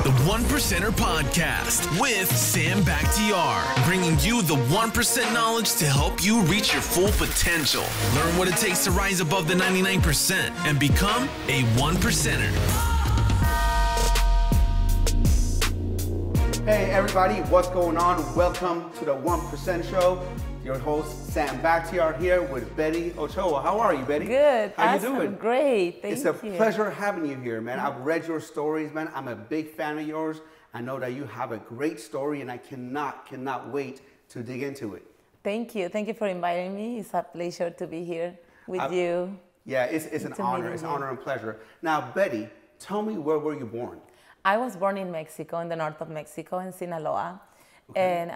The 1%er Podcast with Sam Bakhtiar, bringing you the 1% knowledge to help you reach your full potential. Learn what it takes to rise above the 99% and become a 1%er. Hey everybody, what's going on? Welcome to the 1% Show. Your host, Sam Bakhtiar, here with Betty Ochoa. How are you, Betty? Good. How you doing? Great. Thank you. It's a pleasure having you here, man. I've read your stories, man. I'm a big fan of yours. I know that you have a great story, and I cannot wait to dig into it. Thank you. Thank you for inviting me. It's a pleasure to be here with you. Yeah, it's an honor. It's an honor and pleasure. Now, Betty, tell me, where were you born? I was born in Mexico, in the north of Mexico, in Sinaloa. Okay. In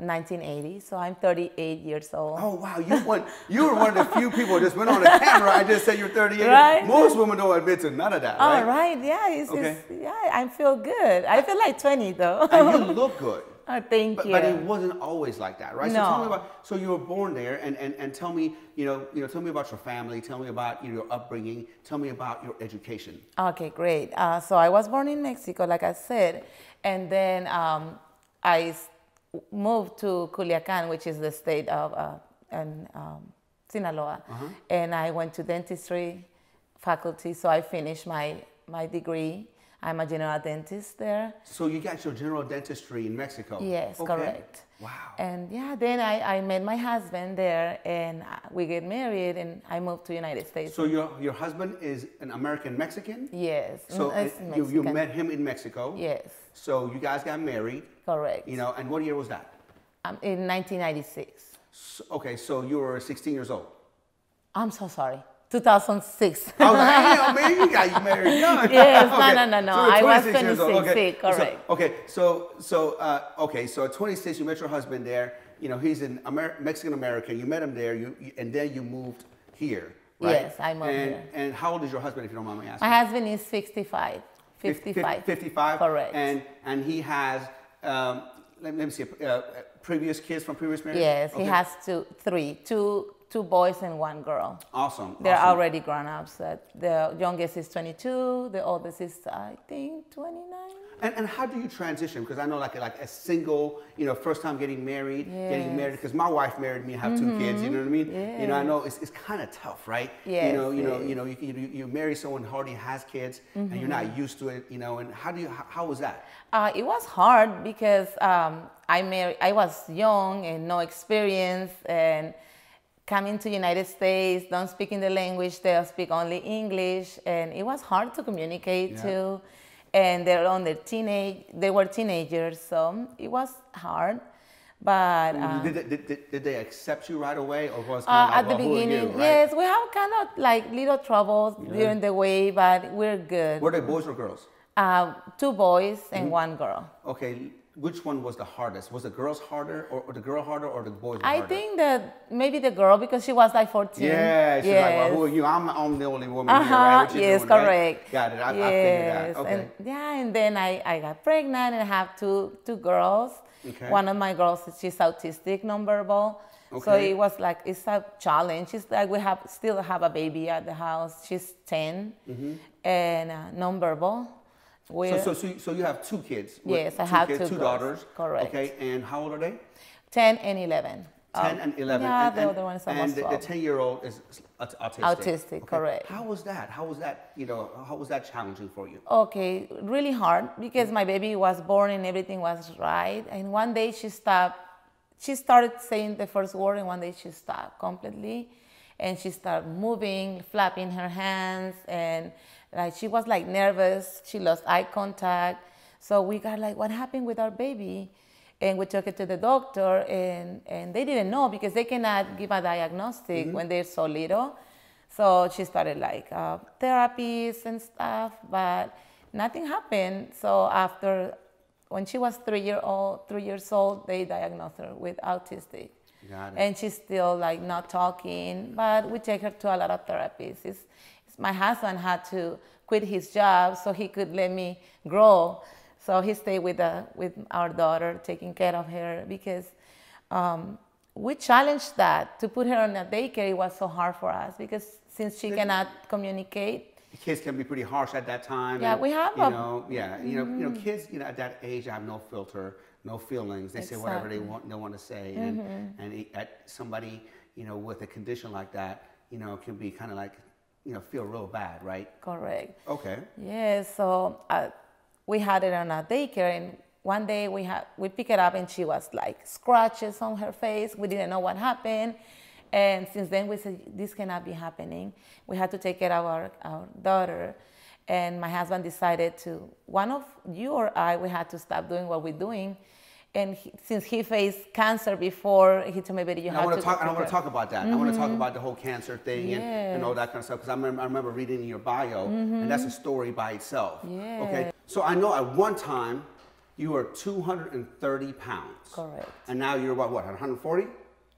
1980, so I'm 38 years old. Oh wow, you were one of the few people that just went on the camera and just said you're 38. Right? Most women don't admit to none of that, right? Oh, right, yeah, I feel good. I feel like 20 though. And you look good. Oh, thank you. But it wasn't always like that, right? No. So tell me about, so you were born there, and tell me, tell me about your family, tell me about your upbringing, tell me about your education. Okay, great. So I was born in Mexico, like I said, and then I moved to Culiacan, which is the state of Sinaloa, and I went to dentistry faculty, so I finished my degree. I'm a general dentist there. So you got your general dentistry in Mexico? Yes, okay. Correct. Wow. And yeah, then I met my husband there, and we get married, and I moved to United States. So your husband is an American Mexican? Yes. So you met him in Mexico? Yes. So you guys got married? Correct. And what year was that? In 1996. Okay, so you were 16 years old. I'm so sorry. 2006. Oh, damn, man, you got married young. Yes, okay. no. So I was 26. Okay. Correct. So at 26, you met your husband there. He's an Mexican American. You met him there. And then you moved here, right? Yes, I moved here. And how old is your husband, if you don't mind me asking? My husband is 55. 55. 55. Correct. And he has. Let me see. Previous kids from previous marriage? Yes, okay. He has two boys and one girl. Awesome. They're already grown-ups. The youngest is 22. The oldest is, I think, 29. And how do you transition? Because I know like a single, first time getting married, because my wife married me and have two kids, you know what I mean? Yes. I know it's kind of tough, right? Yes, you marry someone who already has kids and you're not used to it, and how was that? It was hard because I was young and no experience, and coming to United States, don't speak in the language, they'll speak only English, and it was hard to communicate too. And they were teenagers, so it was hard. But did they accept you right away, or was at the beginning? Right? Yes, we have kind of like little troubles during the way, but we're good. Were they boys or girls? Two boys and one girl. Okay. Which one was the hardest? Was the girls harder, or the girl harder, or the boys harder? I think that maybe the girl, because she was like 14. Yeah, she's like, well, who are you? I'm the only woman here, right? Yes, correct. Right? Got it. I figured that. Okay. And then I got pregnant and I have two girls. Okay. One of my girls, she's autistic, nonverbal. Okay. So it was like, it's a challenge. It's like we still have a baby at the house. She's 10 and nonverbal. So you have two kids? Yes, I have two daughters. Correct. Okay, and how old are they? 10 and 11. 10 and 11. Yeah, the other one is almost 12. And the 10-year-old is autistic. Autistic, okay. Correct. How was that? How was that challenging for you? Okay, really hard because my baby was born and everything was right. And one day she stopped. She started saying the first word, and one day she stopped completely. And she started moving, flapping her hands, and she was like nervous. She lost eye contact. So we got like, what happened with our baby? And we took her to the doctor, and they didn't know because they cannot give a diagnostic when they're so little. So she started like therapies and stuff, but nothing happened. So when she was 3 years old, they diagnosed her with autistic. Got it. And she's still like not talking, but we take her to a lot of therapies. My husband had to quit his job so he could let me grow. So he stayed with our daughter, taking care of her, because we challenged that. To put her in a daycare, it was so hard for us because since she cannot communicate, kids can be pretty harsh at that time. Yeah, and, we have kids, at that age have no filter, no feelings. They say whatever they want to say, and somebody, with a condition like that, can be kind of like, feel real bad, right? Correct. Okay. Yeah, so we had it on a daycare, and one day we pick it up, and she was like scratches on her face. We didn't know what happened. And since then we said, this cannot be happening. We had to take care of our daughter. And my husband decided one of you or I, we had to stop doing what we're doing. And since he faced cancer before, he told me, "Betty, you have to." I want to talk about that. I want to talk about the whole cancer thing and all that kind of stuff, because I remember reading in your bio, and that's a story by itself. Yeah. Okay. So I know at one time you were 230 pounds. Correct. And now you're what 140?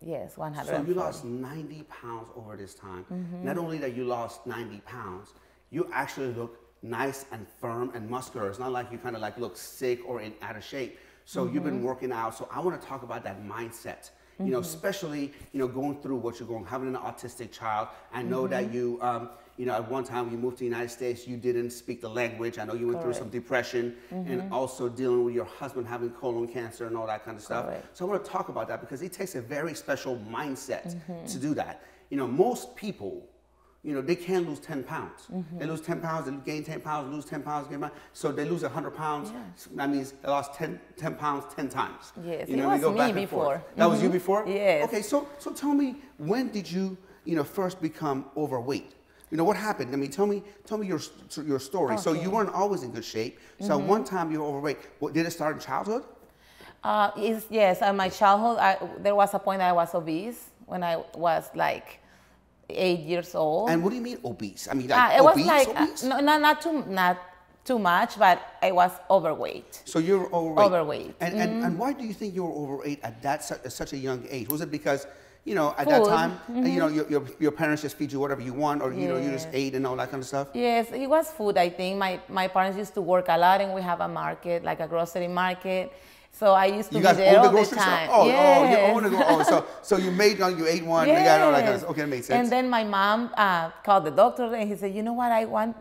Yes, 100. So you lost 90 pounds over this time. Not only that you lost 90 pounds, you actually look nice and firm and muscular. It's not like you kind of like look sick or out of shape. So you've been working out. So I want to talk about that mindset, especially, going through what you're going, having an autistic child. I know that you, at one time when you moved to the United States, you didn't speak the language. I know you went through some depression and also dealing with your husband having colon cancer and all that kind of stuff. So I want to talk about that because it takes a very special mindset to do that. Most people, they can't lose 10 pounds. They lose 10 pounds, they gain 10 pounds, lose 10 pounds, gain 10 pounds. So they lose 100 pounds. Yes. That means they lost 10 pounds 10 times. Yes, it was me before. That was you before? Yes. Okay, so tell me, when did you, first become overweight? What happened? I mean, tell me your story. Okay. So you weren't always in good shape. So one time you were overweight. Did it start in childhood? Yes, in my childhood, there was a point I was obese when I was like 8 years old. And what do you mean obese? I mean, like it obese? Was like, no, not too much, but I was overweight. So you were overweight. Overweight. And why do you think you were overweight at such a young age? Was it because at Food. that time, your parents just feed you whatever you want, or you just ate and all that kind of stuff? Yes, it was food. I think my parents used to work a lot, and we have a market, like a grocery market. So I used to be there all the time. So you ate one, you got all that kind of stuff. Okay, that makes sense. And then my mom called the doctor, and he said, "You know what? I want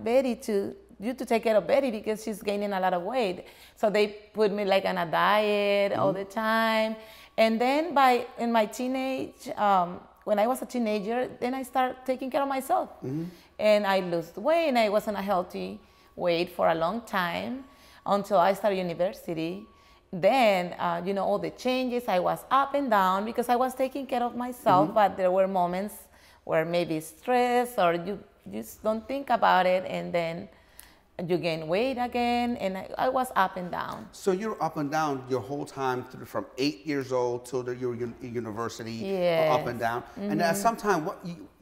you to take care of Betty because she's gaining a lot of weight." So they put me like on a diet all the time. And then in my teenage, when I was a teenager, then I started taking care of myself. And I lost weight, and I was on a healthy weight for a long time until I started university. Then, all the changes, I was up and down because I was taking care of myself, but there were moments where maybe stress or you just don't think about it, and then you gain weight again, and I was up and down. So you're up and down your whole time from 8 years old till you were in university, up and down. And at some time,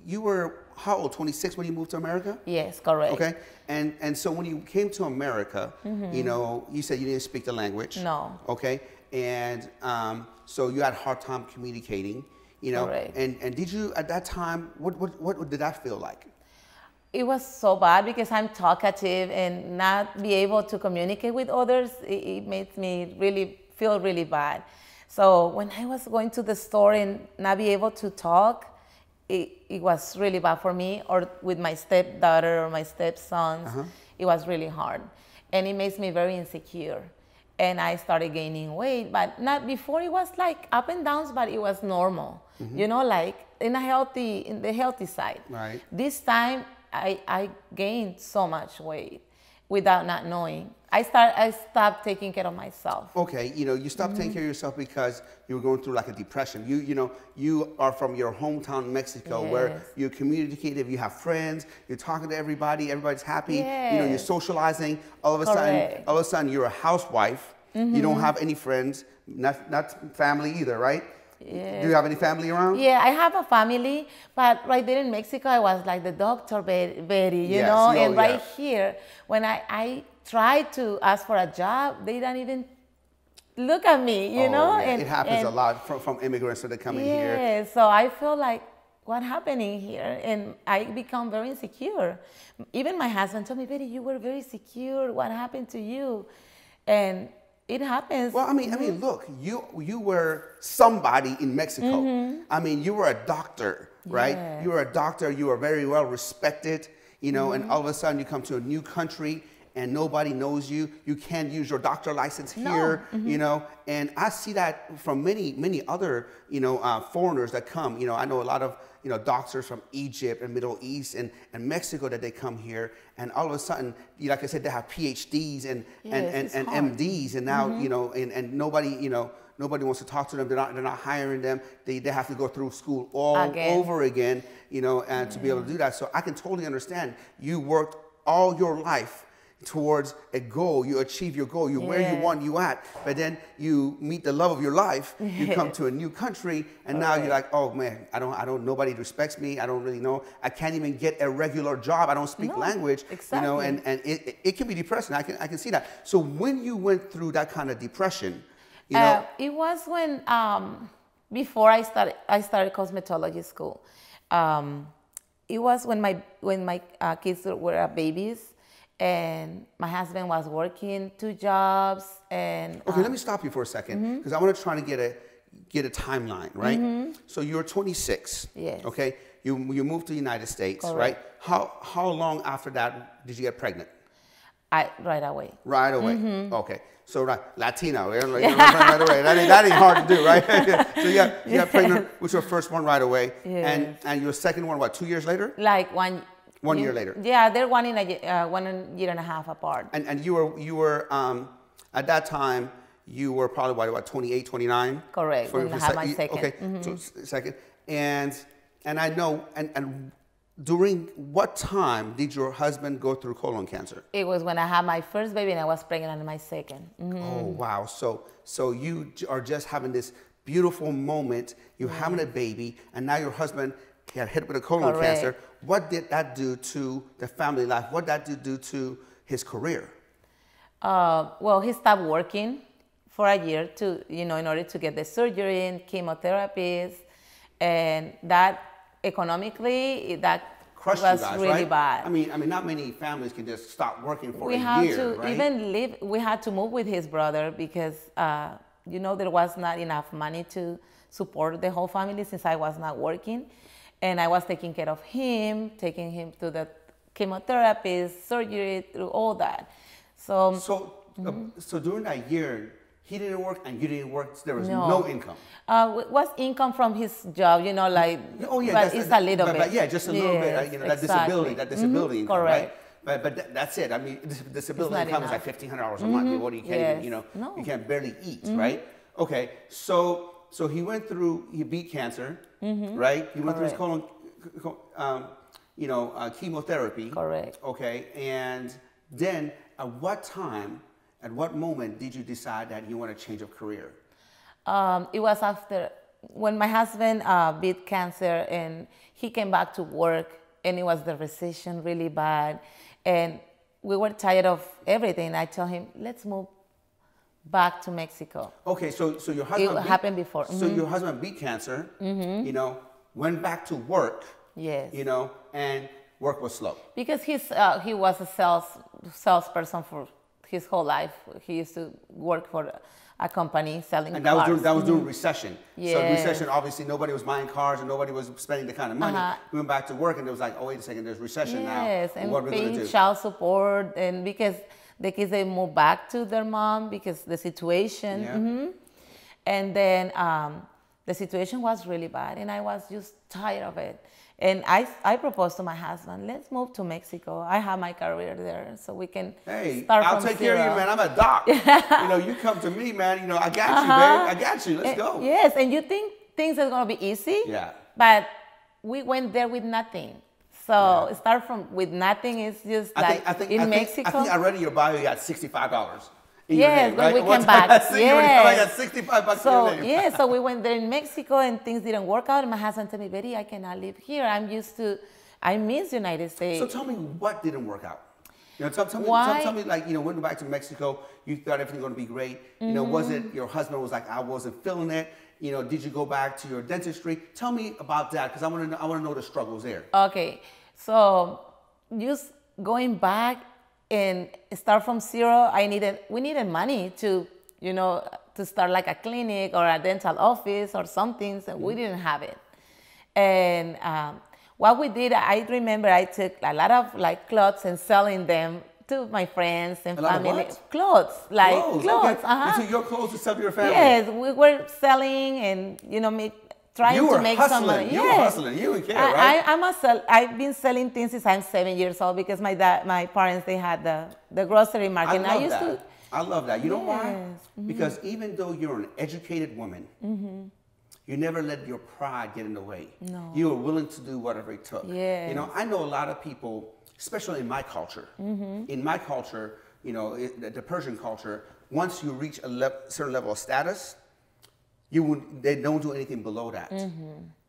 you were how old? 26 when you moved to America? Yes, correct. Okay, and so when you came to America, you said you didn't speak the language. No. Okay, and so you had a hard time communicating. Correct. And did you at that time? What did that feel like? It was so bad because I'm talkative, and not be able to communicate with others, it made me feel really bad. So when I was going to the store and not be able to talk, it was really bad for me, or with my stepdaughter or my stepsons. It was really hard. And it makes me very insecure. And I started gaining weight, but not before. It was like up and downs, but it was normal. Like in the healthy side. Right. This time, I gained so much weight without not knowing. I stopped taking care of myself. Okay, you stopped taking care of yourself because you were going through like a depression. You are from your hometown, Mexico, where you're communicative, you have friends, you're talking to everybody, everybody's happy, you're socializing. All of a sudden you're a housewife, you don't have any friends, not family either, right? Yes. Do you have any family around? Yeah, I have a family, but right there in Mexico, I was like the doctor, Betty, and right here, when I tried to ask for a job, they don't even look at me, you know? Yeah. It happens a lot from immigrants that are coming here. Yeah, so I feel like, what's happening here? And I become very insecure. Even my husband told me, Betty, you were very secure. What happened to you? And it happens. Well, I mean, look, you were somebody in Mexico. I mean, you were a doctor, right? Yes. You were a doctor. You were very well respected. you know, and all of a sudden you come to a new country and nobody knows you. You can't use your doctor license here, you know. And I see that from many other, you know, foreigners that come. You know, I know a lot of, you know, doctors from Egypt and Middle East and Mexico that they come here, and all of a sudden, like I said, they have PhDs and MDs, and now, you know, and nobody, you know, nobody wants to talk to them. They're not hiring them. They have to go through school all over again, you know, and to be able to do that. So I can totally understand. You worked all your life towards a goal. You achieve your goal. You're where you want you at, but then you meet the love of your life. You come to a new country, and now you're like, oh man, I don't. Nobody respects me. I don't really know. I can't even get a regular job. I don't speak language. Exactly. You know, and it can be depressing. I can see that. So when you went through that kind of depression, you know, it was when before I started cosmetology school. It was when my kids were babies. And my husband was working 2 jobs, and okay, let me stop you for a second, because I want to try to get a timeline, right? So you're 26. Yes. Okay, you moved to the United States, Correct. right? How long after that did you get pregnant? Right away. Right away. Okay. So Latino, right away. That ain't hard to do, right? So you got pregnant with your first one right away, and your second one, what, 2 years later? Like 1 year later. Yeah, they're 1 year and a half apart. And you were at that time, you were probably what 28, 29? Correct. When I had my second. Okay, so second. And I know, and during what time did your husband go through colon cancer? It was when I had my first baby and I was pregnant on my second. Oh wow! So you are just having this beautiful moment. You're having a baby, and now your husband got hit with a colon cancer. What did that do to the family life? What did that do to his career? Well, he stopped working for a year in order to get the surgery and chemotherapies, and that economically that crushed was you guys, really right? bad. I mean, not many families can just stop working for We a had year, to right? even live. We had to move with his brother because there was not enough money to support the whole family since I was not working. And I was taking care of him, taking him to the chemotherapy, surgery, through all that. So during that year, he didn't work and you didn't work. So there was no income. Was income from his job, like. Oh yeah, but it's a little bit. But yeah, just a little bit. That disability income, correct. Right? But that's it. I mean, disability income is like $1,500 a month. What you can't even, you can't barely eat, right? Okay, so he went through. He beat cancer, right? He went through his colon, chemotherapy. Correct. Okay, and then at what moment did you decide that you want to change of career? It was after when my husband beat cancer and he came back to work, and it was the recession really bad, and we were tired of everything. I told him, let's move back to Mexico. Okay, so your husband happened before. So your husband beat cancer, went back to work. Yes. And work was slow. Because he was a salesperson for his whole life. He used to work for a company selling cars. And that was during recession. Yes. So recession, obviously nobody was buying cars and nobody was spending the kind of money. He went back to work and it was like, oh wait a second, there's recession now. Yes, and what are we going to do? paying child support, and because the kids, they moved back to their mom because the situation. Yeah. And then the situation was really bad, and I was just tired of it. And I proposed to my husband, let's move to Mexico. I have my career there, so we can start I'll from take zero. care of you, man. I'm a doc. You come to me, man. I got you, babe. I got you. Let's go. Yes, and you think things are going to be easy. Yeah. But we went there with nothing. So start with nothing is just in Mexico. I think I read in your bio you got $65. Yes, when we came back. Yes. You got $65 So in your name. so we went there in Mexico and things didn't work out. And my husband told me, Betty, I cannot live here. I miss United States. So tell me what didn't work out. Tell me, when you back to Mexico, you thought everything was going to be great. Was it your husband was like, I wasn't feeling it? Did you go back to your dentistry? Tell me about that, because I want to know the struggles there. Okay, so just going back and start from zero, we needed money to start like a clinic or a dental office or something. So we didn't have it, and what we did, I remember I took a lot of like clothes and selling them to my friends and family. Clothes, like clothes. Okay. You took your clothes to sell to your family. Yes, we were selling and trying to make some money. You were hustling. You would care, right? I've been selling things since I'm 7 years old because my parents, they had the grocery market. I love that. You know why? Because even though you're an educated woman, you never let your pride get in the way. No. You were willing to do whatever it took. Yes. You know, I know a lot of people, especially in my culture. In my culture, you know, the Persian culture, once you reach a certain level of status, they don't do anything below that.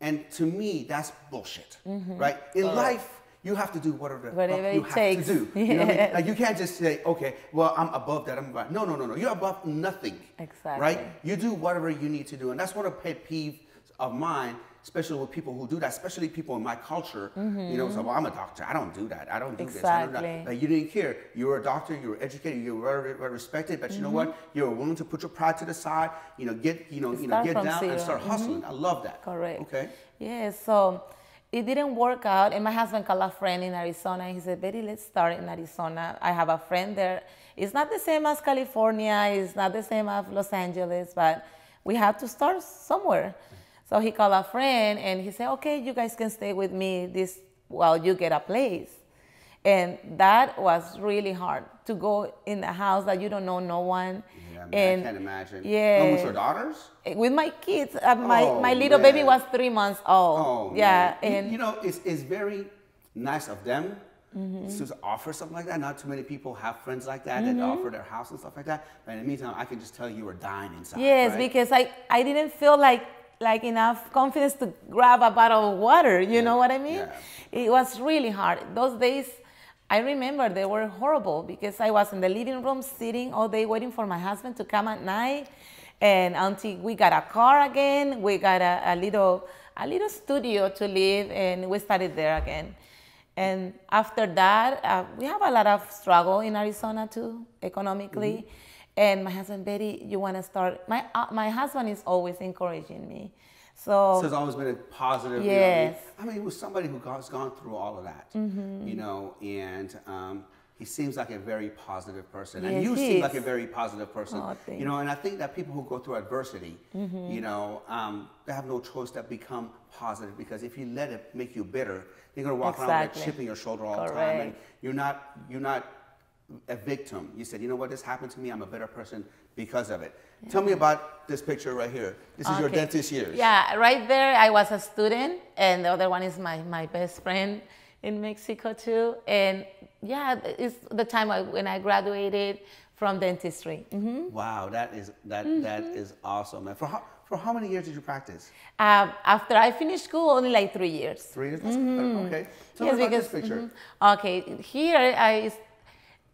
And to me, that's bullshit, right? In life, you have to do whatever you have to do. You know what I mean? Like, you can't just say, okay, well, I'm above that. I'm above. No. You're above nothing. Exactly. Right? You do whatever you need to do. And that's one of the pet peeves of mine, especially with people who do that, especially people in my culture. You know, so, well, I'm a doctor. I don't do that. I don't do this. I don't do that. Like, you didn't care. You were a doctor. You were educated. You were very respected. But you know what? You were willing to put your pride to the side. You know, get down and start hustling. I love that. Correct. Okay. Yeah. So it didn't work out, and my husband called a friend in Arizona, and he said, Betty, let's start in Arizona. I have a friend there. It's not the same as California. It's not the same as Los Angeles, but we have to start somewhere. So he called a friend, and he said, okay, you guys can stay with me while you get a place. And that was really hard, to go in a house that you don't know no one. Yeah, man, I can't imagine. Yeah. With your daughters? With my kids. My little baby was 3 months old. Oh, yeah. Man. And you know, it's very nice of them to offer something like that. Not too many people have friends like that that offer their house and stuff like that. But in the meantime, I can just tell you were dying inside. Yes, right? because I didn't feel like enough confidence to grab a bottle of water. You know what I mean? Yeah. It was really hard. Those days, I remember they were horrible because I was in the living room sitting all day waiting for my husband to come at night. And until we got a car again, we got a little studio to live, and we started there again. And after that, we have a lot of struggle in Arizona too, economically. And my husband, Betty, you want to start? My husband is always encouraging me. So it's always been a positive. Yes. You know, I mean, with somebody who has gone through all of that, you know, and he seems like a very positive person, and you seem like a very positive person. Oh, you know, and I think that people who go through adversity, you know, they have no choice but become positive, because if you let it make you bitter, you're gonna walk around with a chip in your shoulder all the time, and you're not a victim. You said, you know what, this happened to me, I'm a better person because of it. Tell me about this picture right here. This is your dentist years. Yeah, right there I was a student, and the other one is my best friend in Mexico too. And yeah, it's the time when I graduated from dentistry. Wow, that is awesome, man. For how many years did you practice? After I finished school, only like 3 years. 3 years? Okay. Tell me about this picture. Okay, here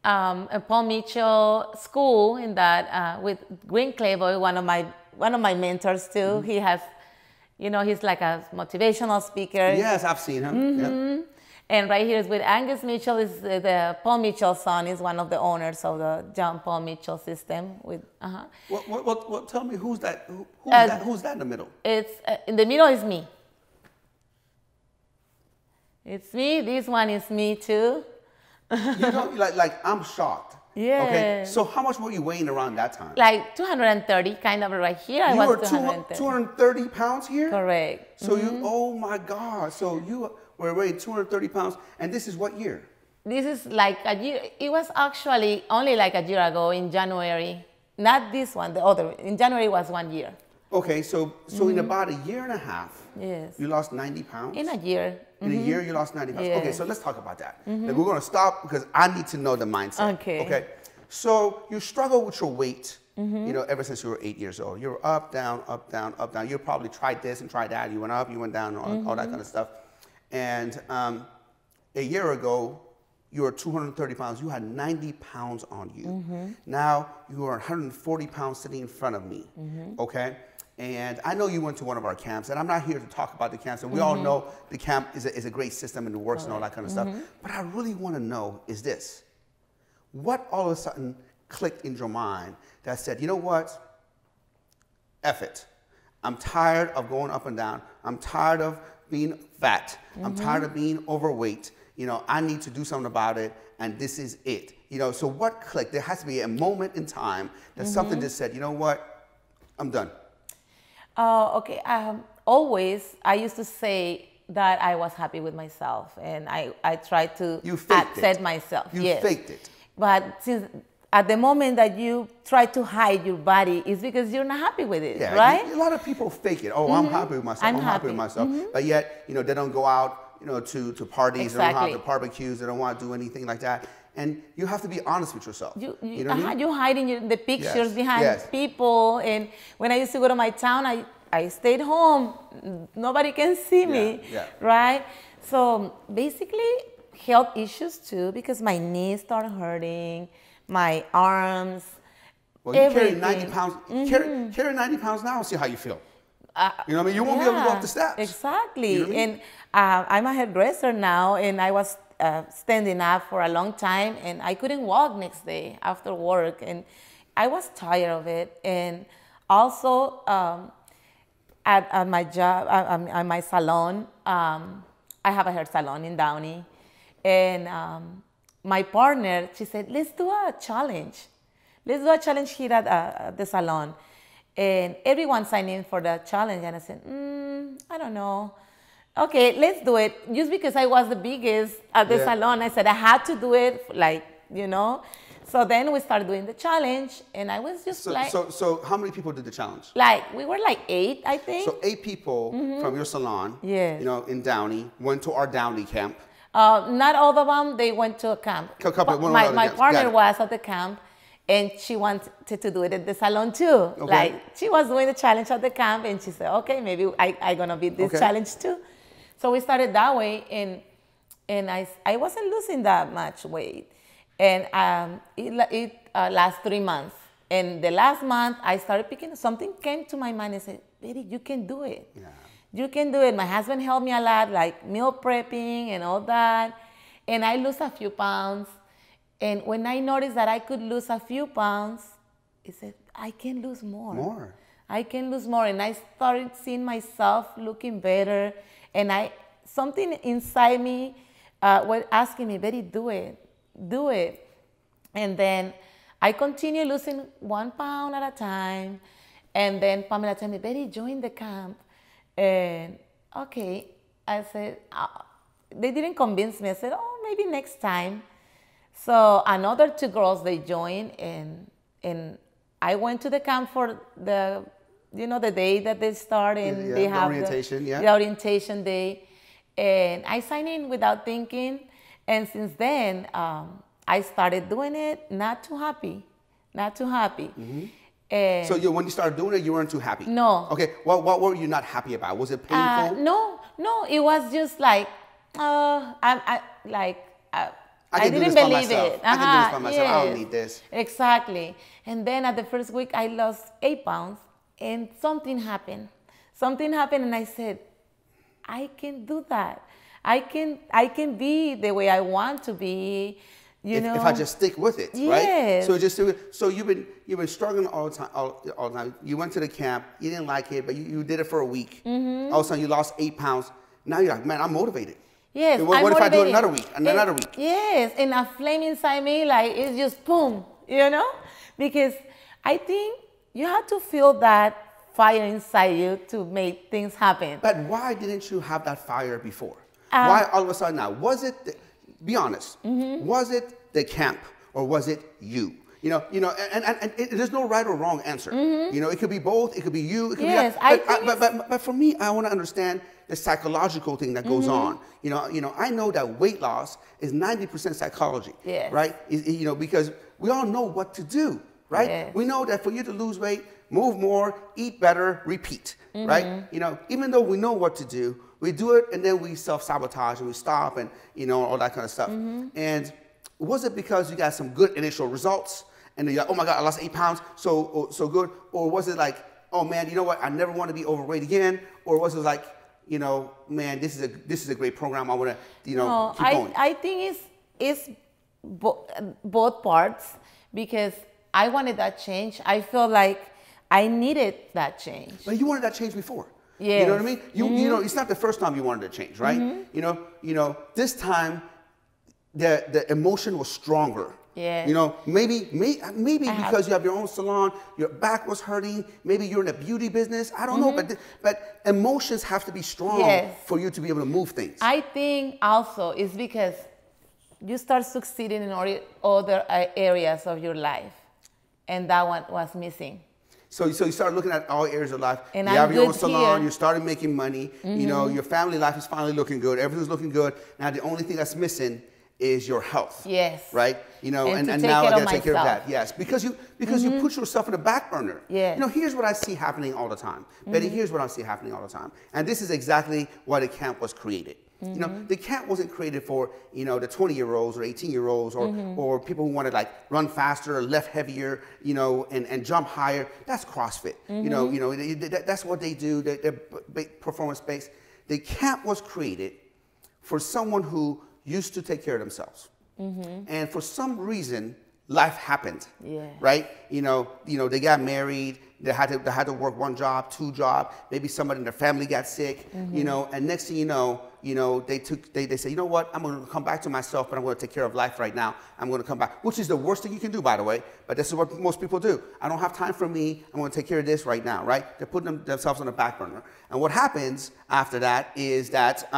a Paul Mitchell school in that with Green Clayboy, one of my mentors too. He has, you know, he's like a motivational speaker. Yes, I've seen him. Yep. And right here is with Angus Mitchell, is the Paul Mitchell's son, is one of the owners of the John Paul Mitchell system. Well, tell me, who's that? Who's that in the middle? It's in the middle is me. It's me. This one is me too. You know, like I'm shocked. Yeah. Okay. So how much were you weighing around that time? Like 230, kind of right here. You was were 230 pounds here? Correct. So oh my God. So you were weighing 230 pounds, and this is what year? This is like a year. It was actually only like a year ago in January. Not this one, the other. In January was 1 year. Okay, so in about a year and a half, yes, you lost 90 pounds? In a year. In a year, you lost 90 pounds. Yes. Okay, so let's talk about that. And we're going to stop because I need to know the mindset. Okay. So you struggle with your weight, you know, ever since you were 8 years old. You were up, down, up, down, up, down. You probably tried this and tried that. You went up, you went down, all that kind of stuff. And a year ago, you were 230 pounds. You had 90 pounds on you. Now you are 140 pounds sitting in front of me, okay? And I know you went to one of our camps, and I'm not here to talk about the camps, and we all know the camp is a great system and it works and all that kind of stuff. But I really want to know is this: what all of a sudden clicked in your mind that said, you know what, F it. I'm tired of going up and down. I'm tired of being fat. I'm tired of being overweight. You know, I need to do something about it, and this is it. You know, so what clicked? There has to be a moment in time that something just said, you know what, I'm done. Okay. Always, I used to say that I was happy with myself, and I tried to accept myself. You faked it. But since at the moment that you try to hide your body, it's because you're not happy with it, Yeah, right? A lot of people fake it. Oh, I'm happy with myself. I'm happy with myself. But yet, you know, they don't go out, you know, to parties. They don't have the barbecues. They don't want to do anything like that. And you have to be honest with yourself. You know what I mean? You're hiding the pictures behind people. And when I used to go to my town, I stayed home. Nobody can see me, right? So basically, health issues too, because my knees started hurting, my arms. Well, you carry 90 pounds. Carry 90 pounds now and see how you feel. You know what I mean? You won't be able to go up the steps. Exactly. You know what I mean? And I'm a hairdresser now, and I was standing up for a long time, and I couldn't walk next day after work, and I was tired of it. And also at my job, at my salon, I have a hair salon in Downey, and my partner, she said, let's do a challenge. Let's do a challenge here at the salon. And everyone signed in for the challenge, and I said, I don't know. Okay, let's do it. Just because I was the biggest at the salon, I said I had to do it, like, you know. So then we started doing the challenge, and I was just So how many people did the challenge? Like, we were like 8, I think. So 8 people from your salon, you know, in Downey, went to our Downey camp. Not all of them, they went to a camp. My partner was at the camp, and she wanted to do it at the salon too. Okay. Like, she was doing the challenge at the camp, and she said, okay, maybe I'm going to beat this challenge too. So we started that way, and I wasn't losing that much weight. And it lasts 3 months. And the last month, I started picking, something came to my mind and said, Betty, you can do it. Yeah. You can do it. My husband helped me a lot, like meal prepping and all that. And I lost a few pounds. And when I noticed that I could lose a few pounds, I said, I can lose more. I can lose more. And I started seeing myself looking better. And something inside me was asking me, Betty, do it. Do it. And then I continued losing 1 pound at a time. And then Pamela told me, Betty, join the camp. And okay, I said, they didn't convince me. I said, oh, maybe next time. So another 2 girls, they joined, and I went to the camp for the day that they start, and they have the orientation day. And I signed in without thinking. And since then, I started doing it, not too happy. And so when you started doing it, you weren't too happy? No. Okay, what were you not happy about? Was it painful? No, it was just like, I didn't believe it. I can do this by myself. I don't need this. Exactly. And then at the first week, I lost 8 pounds, and something happened. And I said, I can do that. I can be the way I want to be. If I just stick with it, right? So you've been struggling all the time. You went to the camp, you didn't like it, but you did it for a week. All of a sudden you lost 8 pounds. Now you're like, man, I'm motivated. Yes, what if I do it another week, another week? Yes, and a flame inside me, like, it's just boom, because I think you have to feel that fire inside you to make things happen. But why didn't you have that fire before? Why all of a sudden now? Was it, be honest, was it the camp or was it you? And there's no right or wrong answer. It could be both. It could be you. It could be but for me, I want to understand the psychological thing that goes on. I know that weight loss is 90% psychology, right? Because we all know what to do, right? Yes. We know that for you to lose weight, move more, eat better, repeat, right? Even though we know what to do, we do it and then we self-sabotage and we stop and, all that kind of stuff. And was it because you got some good initial results and then you're like, oh my God, I lost 8 pounds, so good? Or was it like, oh man, you know what, I never want to be overweight again? Or was it like, man, this is a great program, I want to, keep going? I think it's both parts, because I wanted that change. I feel like I needed that change. But you wanted that change before. You know what I mean? You know, it's not the first time you wanted to change, right? You know, this time the emotion was stronger. Yeah. You know, maybe because you have your own salon, your back was hurting. Maybe you're in a beauty business. I don't know, but emotions have to be strong for you to be able to move things. I think also it's because you start succeeding in other areas of your life, and that one was missing. So you start looking at all areas of life. And you have your own salon. Here. You started making money. You know, your family life is finally looking good. Everything's looking good. Now the only thing that's missing is your health. Yes. Right? You know, and now I gotta take care of that. Yes. Because you put yourself in the back burner. Yeah. You know, here's what I see happening all the time. Betty, here's what I see happening all the time. And this is exactly why the camp was created. You know, the camp wasn't created for, you know, the 20-year-olds or 18-year-olds or people who want to like run faster, lift heavier, you know, and jump higher. That's CrossFit. You know, that's what they do. They're performance based. The camp was created for someone who used to take care of themselves. And for some reason, life happened. Yeah. Right? You know, they got married. They had to work one job, two jobs. Maybe somebody in their family got sick. You know, and next thing you know, they say, you know what? I'm going to come back to myself, but I'm going to take care of life right now. I'm going to come back, which is the worst thing you can do, by the way. But this is what most people do. I don't have time for me. I'm going to take care of this right now. Right? They're putting themselves on the back burner. And what happens after that is that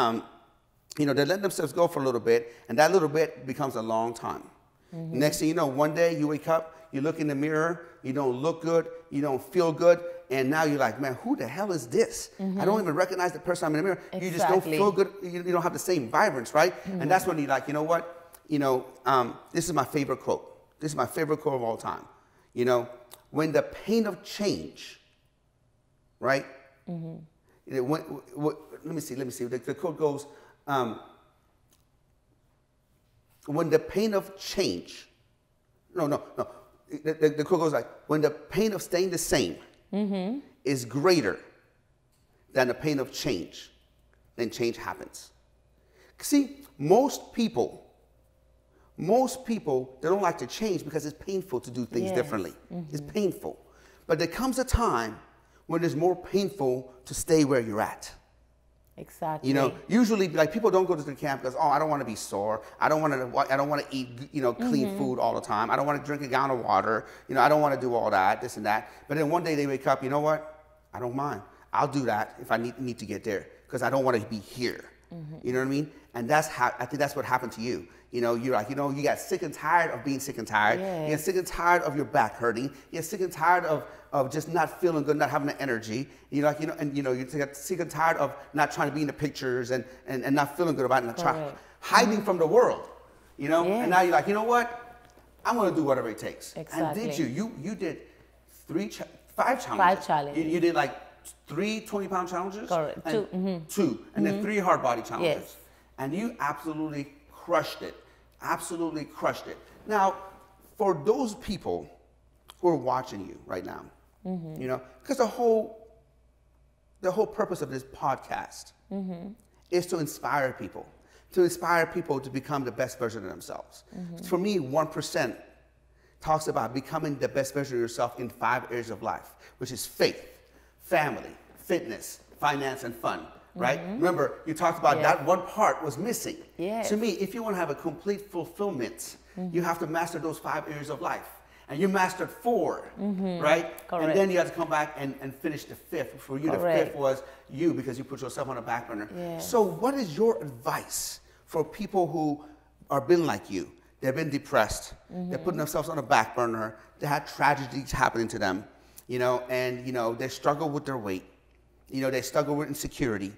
you know, they let themselves go for a little bit, and that little bit becomes a long time. Next thing you know, one day you wake up, you look in the mirror, you don't look good, you don't feel good, and now you're like, man, who the hell is this? I don't even recognize the person I'm in the mirror. Exactly. You just don't feel good. You don't have the same vibrance, right? And that's when you're like, you know what? You know, this is my favorite quote. This is my favorite quote of all time. You know, when the pain of change, right? Let me see. The quote goes, when the pain of change, the quote goes like, when the pain of staying the same is greater than the pain of change, then change happens. See, most people, they don't like to change because it's painful to do things differently. It's painful. But there comes a time when it's more painful to stay where you're at. Exactly. You know, usually like people don't go to the camp because, oh, I don't want to be sore. I don't want to eat, you know, clean food all the time. I don't want to drink a gallon of water. You know, I don't want to do all that, this and that. But then one day they wake up, you know what? I don't mind. I'll do that if I need to get there because I don't want to be here. You know what I mean? And I think that's what happened to you. You know, you're like, you know, you got sick and tired of being sick and tired. You get sick and tired of your back hurting. You get sick and tired of just not feeling good, not having the energy. You're like, you know, and you know, you get sick and tired of not trying to be in the pictures and not feeling good about it, and hiding from the world. You know, and now you're like, you know what? I'm going to do whatever it takes. Exactly. And did you did 5 challenges. 5 challenges. You did like 3 20-pound challenges? Correct. And 2. And then 3 hard body challenges. Yes. And you absolutely crushed it. Absolutely crushed it. Now, for those people who are watching you right now, you know, because the whole purpose of this podcast is to inspire people to become the best version of themselves. For me, 1% talks about becoming the best version of yourself in 5 areas of life, which is faith, family, fitness, finance, and fun. Right? Remember, you talked about that one part was missing. To me, if you want to have a complete fulfillment, you have to master those 5 areas of life. And you mastered 4, right? Correct. And then you have to come back and finish the 5th. For you, the 5th was you because you put yourself on the back burner. So what is your advice for people who are been like you? They've been depressed. They're putting themselves on the back burner. They had tragedies happening to them, you know, and, you know, they struggle with their weight. You know, they struggle with insecurity.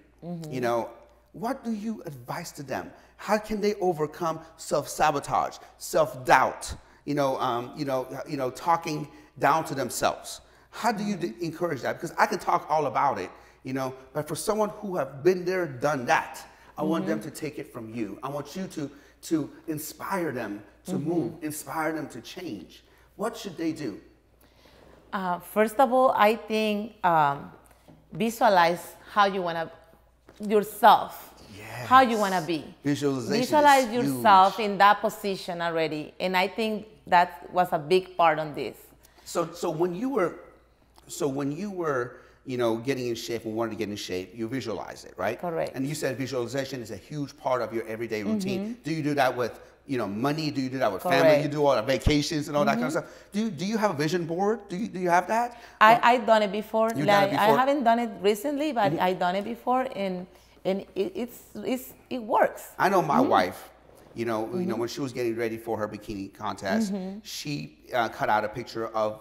You know, what do you advise to them? How can they overcome self-sabotage, self-doubt? You know, talking down to themselves. How do you encourage that? Because I can talk all about it, you know, but for someone who have been there, done that, I want them to take it from you. I want you to inspire them to move, inspire them to change. What should they do? First of all, I think visualize how you want to yourself. Yes. How you want to be. Visualize yourself in that position already, and I think that was a big part on this. So when you were getting in shape and wanting to get in shape, you visualize it, right? Correct. And you said visualization is a huge part of your everyday routine. Do you do that with, money? Do you do that with family? You do all the vacations and all that kind of stuff. Do you have a vision board? Do you have that? I've done it before. You've done it before? I haven't done it recently, but I've done it before, and it works. I know my wife. When she was getting ready for her bikini contest, she cut out a picture of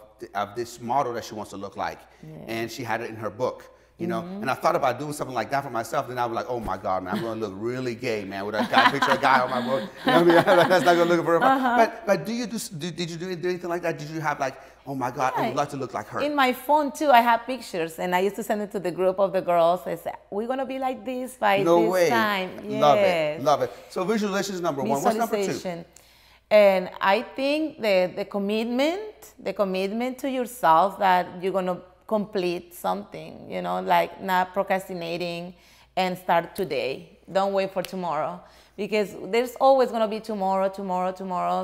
this model that she wants to look like, and she had it in her book. And I thought about doing something like that for myself. Then I was like, oh my God, man, I'm going to look really gay, man, with a picture of a guy on my book. That's not going to look for her. But did you do anything like that? Did you have like, oh my God, I would like to look like her? In my phone too, I have pictures, and I used to send it to the group of the girls. I said, we're going to be like this by this time. Yes. Love it. So visualization is number one. What's number two? And I think the commitment to yourself that you're going to complete something, like not procrastinating, and start today. Don't wait for tomorrow, because there's always going to be tomorrow.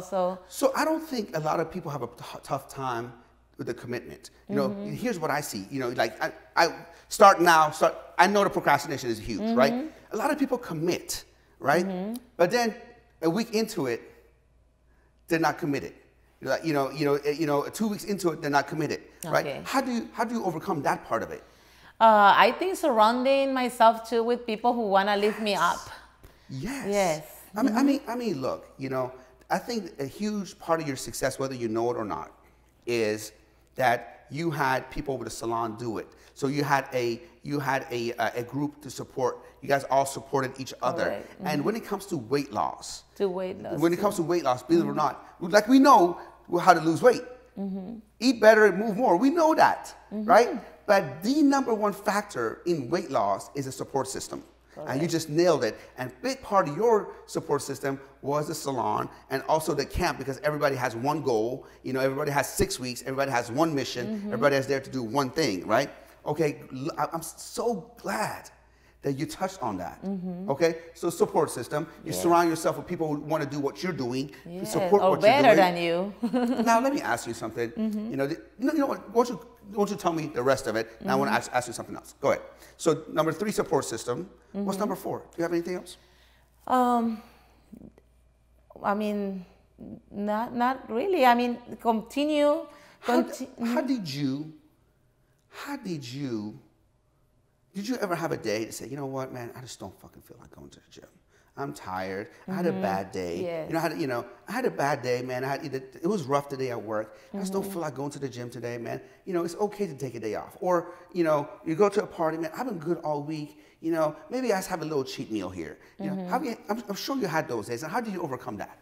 So I don't think a lot of people have a tough time with the commitment. Here's what I see. Like I start now. I know the procrastination is huge, right? A lot of people commit, right? But then a week into it, they're not committed. 2 weeks into it, they're not committed, right? Okay. How do you overcome that part of it? I think surrounding myself too with people who want to lift me up. Yes. I mean, look, I think a huge part of your success, whether you know it or not, is that you had people with a salon do it. So you had a group to support. You guys all supported each other. Right. And when it comes to weight loss, believe it or not, like we know how to lose weight, eat better and move more. We know that, right? But the number one factor in weight loss is a support system. Correct. And you just nailed it. And a big part of your support system was the salon and also the camp, because everybody has one goal. Everybody has 6 weeks. Everybody has one mission. Everybody is there to do one thing, right? Okay, I'm so glad that you touched on that. Okay, so support system. You surround yourself with people who want to do what you're doing, support what you're doing. Better than you. Now let me ask you something. What? Won't you tell me the rest of it? Now I want to ask you something else. Go ahead. So number 3, support system. What's number 4? Do you have anything else? I mean, not really. I mean, continue. Did you ever have a day to say, you know what, man, I just don't fucking feel like going to the gym. I'm tired. I had a bad day. Yes. I had a bad day, man. It was rough today at work. I just don't feel like going to the gym today, man. It's okay to take a day off. Or, you go to a party, man. I've been good all week. Maybe I just have a little cheat meal here. I'm sure you had those days. And how did you overcome that?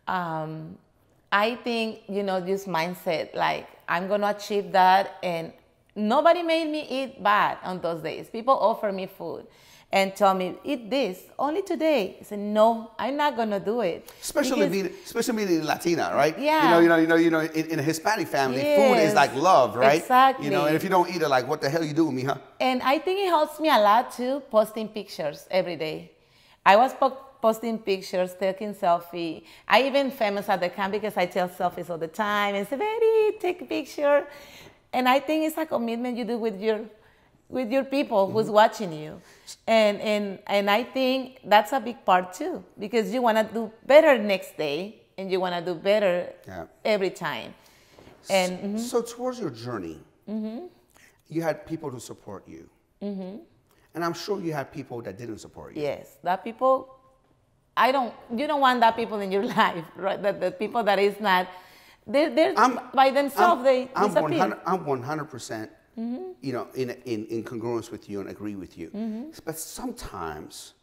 I think, this mindset, like, I'm going to achieve that. And nobody made me eat bad on those days. People offer me food and tell me, eat this, only today. I said, no, I'm not going to do it. Especially being Latina, right? Yeah. In a Hispanic family, food is like love, right? Exactly. And if you don't eat it, like, what the hell are you doing, mija? And I think it helps me a lot too, posting pictures every day. I was posting pictures, taking selfie. I even famous at the camp because I tell selfies all the time and say, "Betty, take a picture." And I think it's a commitment you do with your people who's watching you. And I think that's a big part too, because you want to do better next day and you want to do better every time. And so towards your journey, you had people to support you. And I'm sure you had people that didn't support you. Yes, that people, you don't want that people in your life, right? The people that is not, they're by themselves, they disappear. I'm 100%, in congruence with you and agree with you. But sometimes,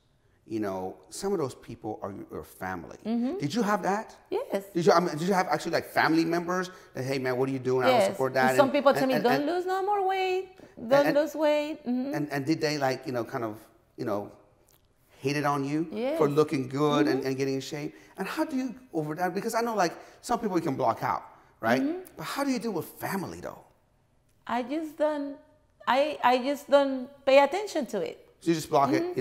some of those people are your family. Did you have that? Yes. Did you have actually like family members that, hey man, what are you doing? Yes. I don't support that. And some people tell me, don't lose no more weight. Don't lose weight. And did they like, hated on you for looking good and getting in shape? And how do you over that? Because I know like some people you can block out, right? But how do you deal with family though? I just don't pay attention to it. So you just block it,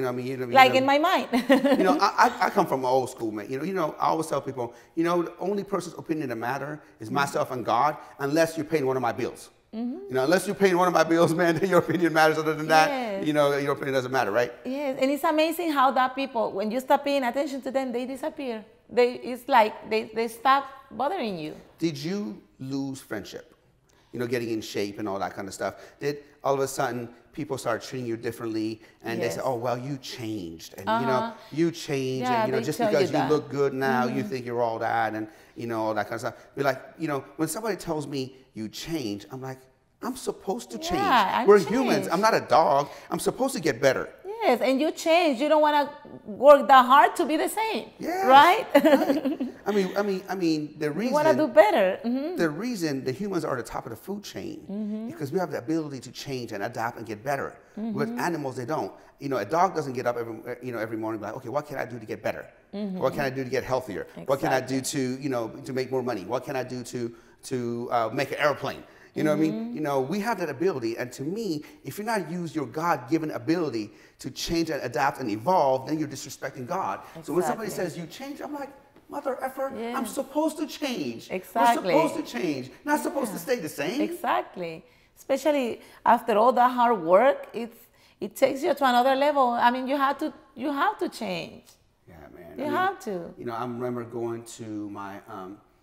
like in my mind. I come from old school, man. I always tell people, the only person's opinion that matter is myself and God, unless you're paying one of my bills. You know, unless you're paying one of my bills, man, then your opinion matters. Other than that, Yes. you know, your opinion doesn't matter, right? Yes, and it's amazing how that people, when you stop paying attention to them, they disappear. It's like they stop bothering you. Did you lose friendship? You know, getting in shape and all that kind of stuff. Did all of a sudden people start treating you differently, and they say, "Oh, well, you changed, and you know, you changed, Yeah, and you know, they just tell because you you that. look good now, you think you're all that, and you know, all that kind of stuff." Be like, you know, when somebody tells me you changed, I'm like, I'm supposed to change. I'm We're changed. humans. I'm not a dog. I'm supposed to get better. Yes, and you change. You don't want to work that hard to be the same. Yes, Right? right. I mean, the reason You want to do better. the reason the humans are at the top of the food chain because we have the ability to change and adapt and get better. With animals, they don't. You know, a dog doesn't get up every morning like, okay, what can I do to get better? What can I do to get healthier? What can I do to make more money? What can I do to make an airplane? You know what I mean? You know, we have that ability, and to me, if you're not use your God-given ability to change and adapt and evolve, then you're disrespecting God. So when somebody says you change, I'm like, mother effer, I'm supposed to change. Exactly. We're supposed to change, not supposed to stay the same. Exactly. Especially after all that hard work, it takes you to another level. I mean, you have to change. Yeah, man. You have to. You know, I remember going to my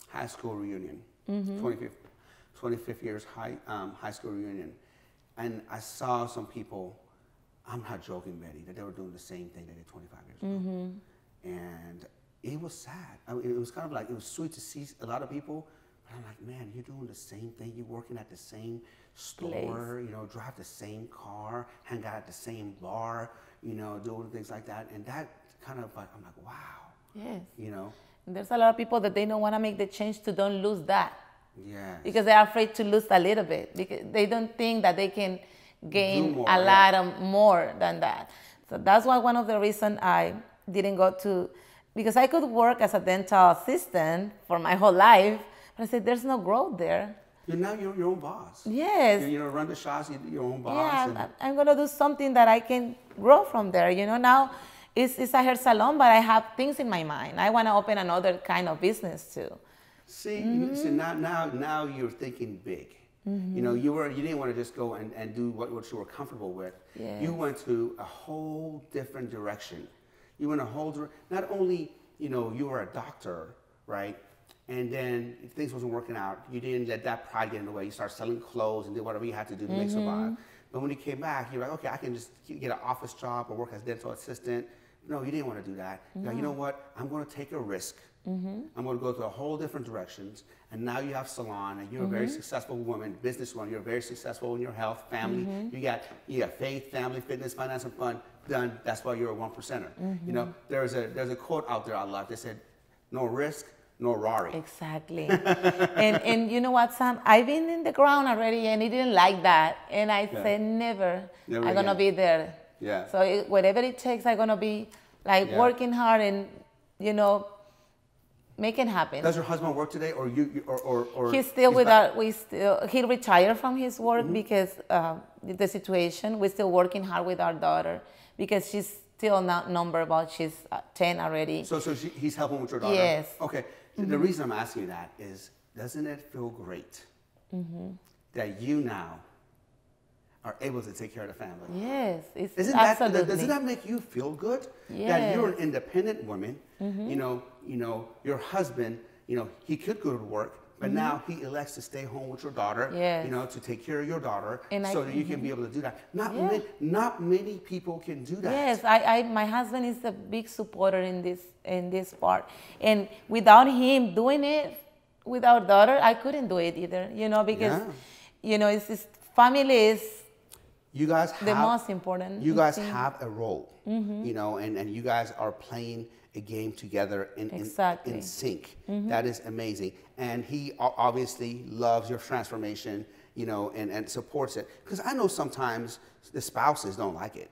high school reunion, 25th year's high school reunion, and I saw some people. I'm not joking, Betty, that they were doing the same thing they did 25 years ago, and it was sad. I mean, it was kind of like, it was sweet to see a lot of people, but I'm like, man, you're doing the same thing. You're working at the same store, you know, drive the same car, hang out at the same bar, you know, doing things like that, and that kind of like, I'm like, wow. Yes. You know. And there's a lot of people that they don't want to make the change to don't lose that. Yes. Because they're afraid to lose a little bit. Because they don't think that they can gain more, a lot of more than that. So that's why one of the reasons I didn't go to, because I could work as a dental assistant for my whole life, but I said there's no growth there. You're now your own boss. Yes. You know, run the shops, you're your own boss. Yeah, I'm going to do something that I can grow from there. You know, now it's a hair salon, but I have things in my mind. I want to open another kind of business too. See, see now you're thinking big. You know, you didn't want to just go and do what you were comfortable with. Yes. You went to a whole different direction. You went a whole not only, you know, you were a doctor, right? And then if things wasn't working out, you didn't let that pride get in the way. You started selling clothes and did whatever you had to do to make survive. But when you came back, you're like, okay, I can just get an office job or work as a dental assistant. No, you didn't want to do that. You're like, you know what? I'm going to take a risk. I'm going to go to a whole different directions. And now you have salon, and you're a very successful woman, businesswoman. You're very successful in your health, family. You got faith, family, fitness, finance, and fun done. That's why you're a 1%er. You know, there's a quote out there I love. They said, "No risk, no Rari." Exactly. and you know what, Sam? I've been in the ground already, and he didn't like that. And I said, never I'm going to be there. Yeah. So whatever it takes, I'm going to be like working hard and, you know, make it happen. Does your husband work today, or or he's still with us. He retired from his work because the situation. We're still working hard with our daughter because she's still not numberable. She's 10 already. So he's helping with your daughter? Yes. Okay. The reason I'm asking you that is, doesn't it feel great that you now are able to take care of the family? Yes, Absolutely. Doesn't that make you feel good? Yes. That you're an independent woman. You know, your husband, you know, he could go to work, but now he elects to stay home with your daughter. Yes. You know, to take care of your daughter, And so that you can be able to do that. Not many people can do that. Yes, my husband is a big supporter in this part, and without him doing it with our daughter, I couldn't do it either. You know, because you know, it's family is you guys have the most important. You guys have a role, you know, and you guys are playing a game together in sync. That is amazing. And he obviously loves your transformation, you know, and supports it. Because I know sometimes the spouses don't like it.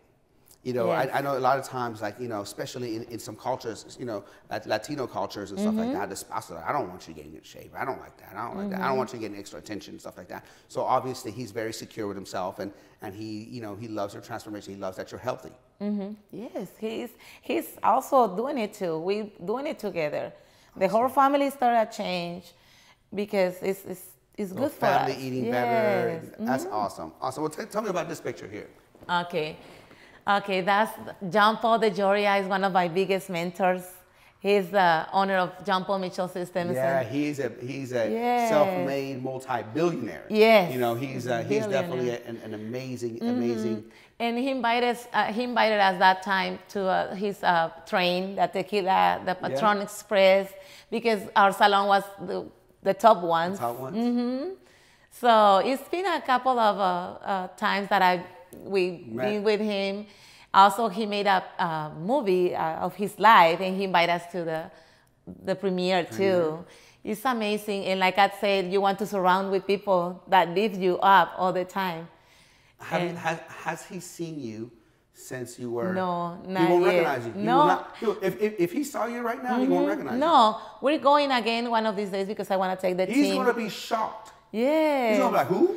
You know, I know a lot of times, like, you know, especially in some cultures, you know, like Latino cultures and stuff like that, the spouse is like, I don't want you getting in shape. I don't like that. I don't like that. I don't want you getting extra attention and stuff like that. So obviously he's very secure with himself, and he, you know, he loves your transformation. He loves that you're healthy. Yes, he's also doing it too. We're doing it together. The whole family started to change because it's So good for family us. eating Yes. better. That's awesome. Awesome. Well, tell me about this picture here. Okay. Okay, that's John Paul de Joria is one of my biggest mentors. He's the owner of John Paul Mitchell Systems. Yeah, and he's a Yes. self-made multi-billionaire. Yes. You know, he's definitely an amazing. And he invited us that time to his train, the tequila, the Patron Express, because our salon was the top ones. Top ones. So it's been a couple of times that we've been with him. Also, he made a movie of his life, and he invited us to the premiere too. It's amazing, and like I said, you want to surround with people that lift you up all the time. Has he seen you since you were? No, not He won't yet. recognize you. No. If he saw you right now, he won't recognize you. No, we're going again one of these days because I want to take the team. He's going to be shocked. Yeah. He's going to be like, who?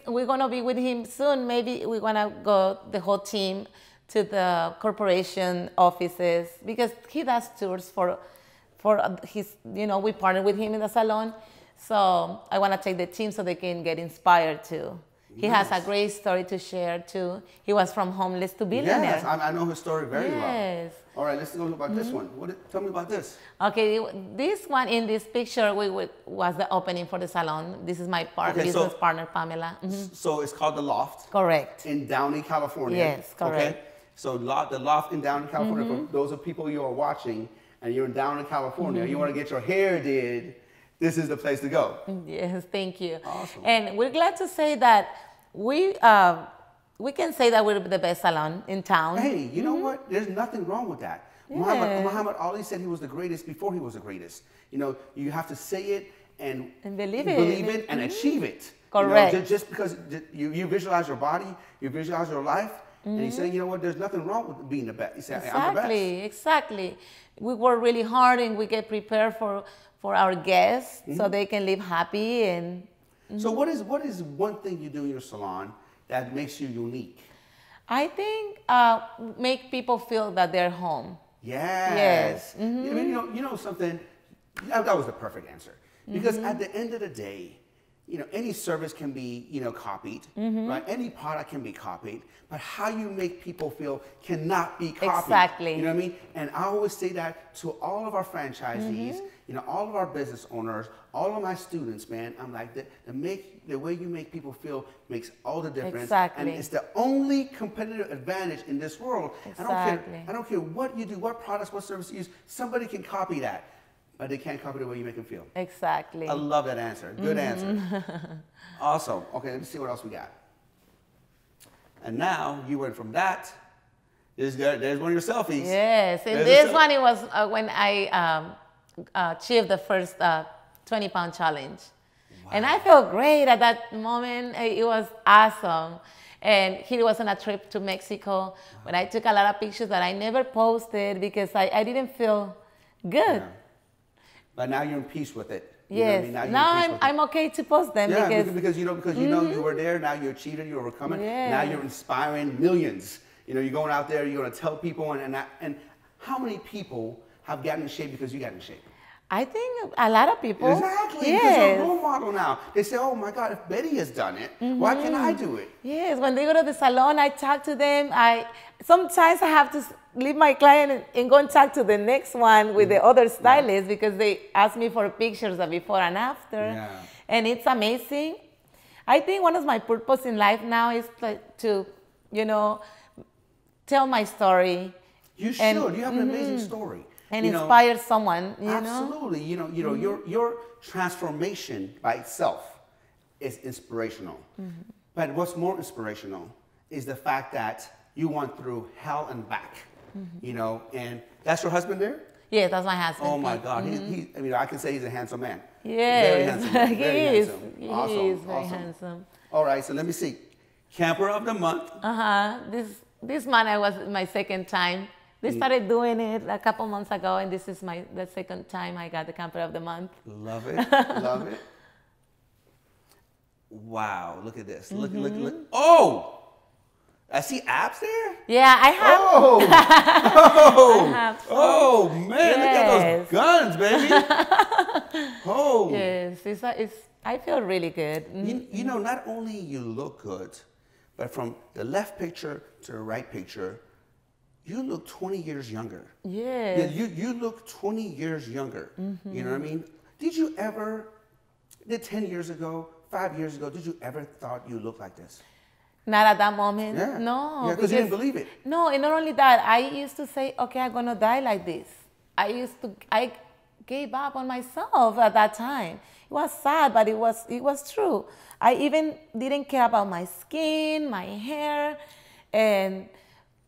We're gonna be with him soon. Maybe we're gonna go the whole team to the corporation offices because he does tours for his. You know, we partner with him in the salon, so I want to take the team so they can get inspired too. He has a great story to share too. He was from homeless to billionaire. Yes, I know his story very well. Yes. All right, let's go about this one. Tell me about this. Okay, this one in this picture was the opening for the salon. This is my business partner, Pamela. So it's called The Loft. Correct. In Downey, California. Yes, correct. Okay? So the Loft in Downey, California, for those of people you are watching and you're in Downey, California, you want to get your hair did, this is the place to go. Yes, thank you. Awesome. And we're glad to say that we can say that we're the best salon in town. Hey, you know what? There's nothing wrong with that. Yeah. Muhammad Ali said he was the greatest before he was the greatest. You know, you have to say it and believe it and achieve it. Correct. You know, just because you visualize your body, you visualize your life, and you say, you know what, there's nothing wrong with being the best. You say, I'm the best. Exactly. We work really hard and we get prepared for our guests so they can live happy and. So what is one thing you do in your salon that makes you unique? I think make people feel that they're home. Yes. I mean, you know something. That was the perfect answer because at the end of the day, you know, any service can be copied, right? Any product can be copied, but how you make people feel cannot be copied. Exactly. You know what I mean? And I always say that to all of our franchisees, you know, all of our business owners, all of my students, man. I'm like, the way you make people feel makes all the difference. Exactly. And it's the only competitive advantage in this world. Exactly. I don't care what you do, what products, what service you use. Somebody can copy that, but they can't copy the way you make them feel. Exactly. I love that answer. Good answer. Awesome. Okay, let me see what else we got. And now you went from that. There's one of your selfies. Yes, and There's this one, it was when I achieved the first 20-pound challenge. Wow. And I felt great at that moment. It was awesome. And he was on a trip to Mexico when I took a lot of pictures that I never posted because I didn't feel good. Yeah. But now you're in peace with it. Yes. You know what I mean? Now I'm okay to post them because you know you were there. Now you're achieving, you're overcoming. Yes. Now you're inspiring millions. You know, you're going out there, you're going to tell people, and how many people have gotten in shape because you got in shape? I think a lot of people. Exactly. Yes. Because you're a role model now. They say, oh my God, if Betty has done it, why can't I do it? Yes, when they go to the salon, I talk to them. Sometimes I have to leave my client and go and talk to the next one with the other stylist because they ask me for pictures of before and after. Yeah. And it's amazing. I think one of my purpose in life now is to, tell my story. You should. You have an amazing story. And inspire someone, Absolutely. Your transformation by itself is inspirational. But what's more inspirational is the fact that you went through hell and back, and that's your husband there? Yes, that's my husband. Oh my God. I can say he's a handsome man. Yes, Very handsome man. Very handsome. He Awesome. is very handsome. All right, so let me see. Camper of the month. This month I was my second time. They started doing it a couple months ago, and this is the second time I got the camper of the month. Love it. Love it. Wow, look at this. Look. Oh! I see abs there? Yeah, I have. Oh! I have man, look at those guns, baby. Oh. Yes, it's I feel really good. You know, not only you look good, but from the left picture to the right picture, you look 20 years younger. Yes. Yeah, you look 20 years younger. You know what I mean? Did 10 years ago, 5 years ago, did you ever thought you looked like this? Not at that moment. Yeah. No. Yeah, because you didn't believe it. No, and not only that, I used to say, okay, I'm going to die like this. I gave up on myself at that time. It was sad, but it was true. I even didn't care about my skin, my hair, and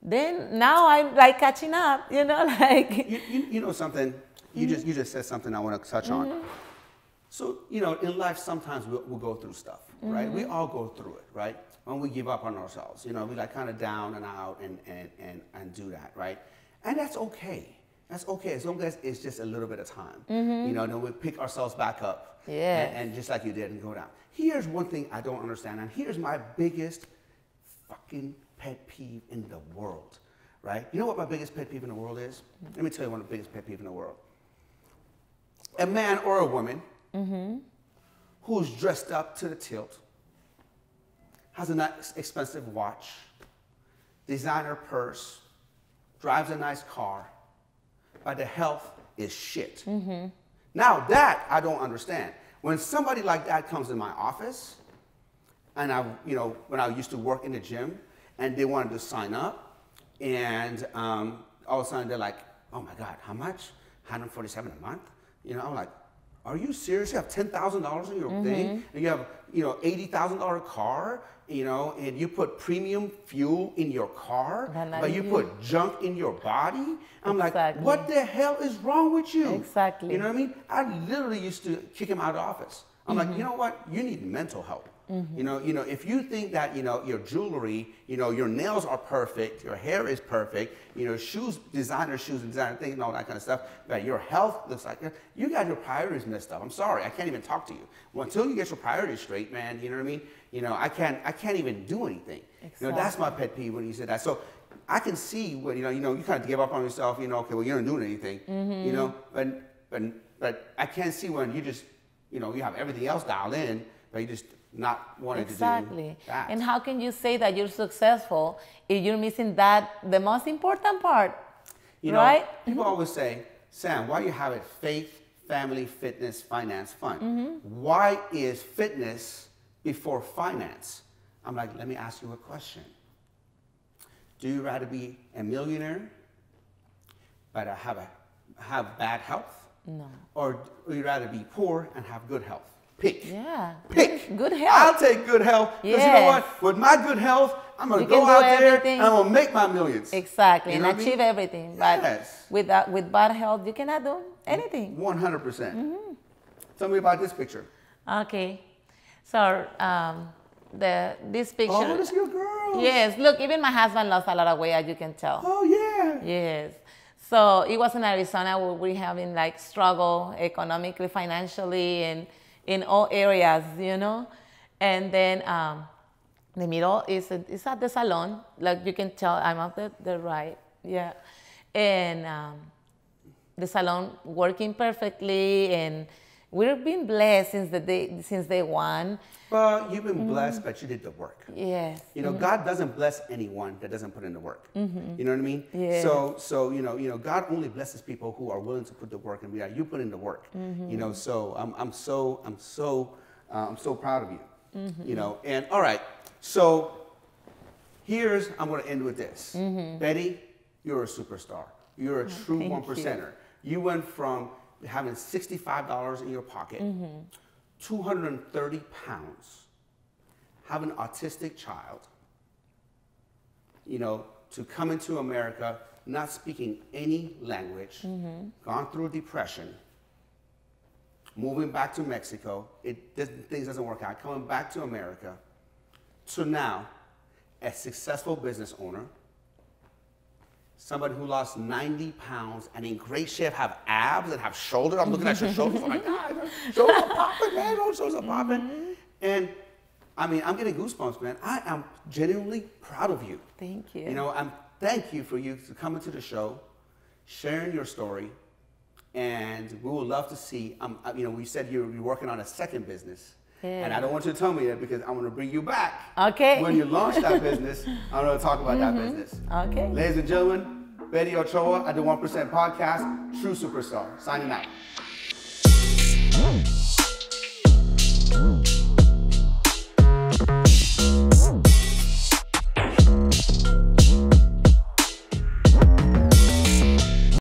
then now I'm like catching up, you know, like. You know something, you just said something I want to touch on. So, you know, in life, sometimes we'll go through stuff, right? We all go through it, right? When we give up on ourselves, you know, we like kind of down and out and do that, right? And that's okay. That's okay, as long as it's just a little bit of time. You know, then we pick ourselves back up. Yeah. And just like you did and go down. Here's one thing I don't understand, and here's my biggest fucking pet peeve in the world, right? You know what my biggest pet peeve in the world is? Let me tell you one of the biggest pet peeves in the world. A man or a woman who's dressed up to the tilt, has a nice expensive watch, designer purse, drives a nice car, but the health is shit. Now that I don't understand. When somebody like that comes in my office, and when I used to work in the gym, and they wanted to sign up, and all of a sudden they're like, oh my God, how much? $147 a month? You know, I'm like, are you serious? You have $10,000 in your thing, and you have, $80,000 car, and you put premium fuel in your car, but you put junk in your body. I'm like, what the hell is wrong with you? Exactly. You know what I mean? I literally used to kick him out of the office. I'm like, you know what? You need mental help. If you think that, your jewelry, your nails are perfect, your hair is perfect, shoes, designer things and all that kind of stuff, but your health looks like, you got your priorities messed up. I'm sorry, I can't even talk to you. Well, until you get your priorities straight, man, you know what I mean? I can't even do anything. Exactly. That's my pet peeve when you said that. So I can see when, you kind of give up on yourself, okay, well, you're not doing anything, but I can't see when you just, you have everything else dialed in, but you just not wanting to do that. And how can you say that you're successful if you're missing the most important part, right? People always say, Sam, why you have it faith, family, fitness, finance, fun? Why is fitness before finance? I'm like, let me ask you a question. Do you rather be a millionaire but have bad health? No. Or would you rather be poor and have good health? Pick. Yeah. Pick. Good health. I'll take good health. Because you know what? With my good health, I'm going to go out there and I'm going to make my millions. Exactly. And achieve everything. But with bad health, you cannot do anything. 100%. Tell me about this picture. Okay. So this picture. Oh, this is your girl. Yes. Look, even my husband lost a lot of weight, as you can tell. Oh, yeah. Yes. So it was in Arizona where we're having like struggle economically, financially, and in all areas, and then the middle is at the salon, like you can tell I'm up the right, and the salon working perfectly, and we've been blessed since day one. Well, you've been blessed, but you did the work. Yes. God doesn't bless anyone that doesn't put in the work. You know what I mean? Yes. So God only blesses people who are willing to put the work, and you put in the work. So I'm so proud of you. And all right. So I'm going to end with this. Betty, you're a superstar. You're a true one percenter. You went from having $65 in your pocket, 230 pounds, have an autistic child, to come into America, not speaking any language, gone through depression, moving back to Mexico, things doesn't work out, coming back to America, to now a successful business owner, somebody who lost 90 pounds and in great shape, have abs and have shoulders. I'm looking at your shoulders. I'm like, God, shoulders are popping, man. Those shoulders are popping. And I mean, I'm getting goosebumps, man. I am genuinely proud of you. Thank you. Thank you for you to come into the show, sharing your story, and we would love to see. We said you're working on a second business. And I don't want you to tell me that because I'm going to bring you back. Okay. When you launch that business, I'm going to talk about that business. Okay. Ladies and gentlemen, Betty Ochoa at the 1% Podcast, true superstar, signing out.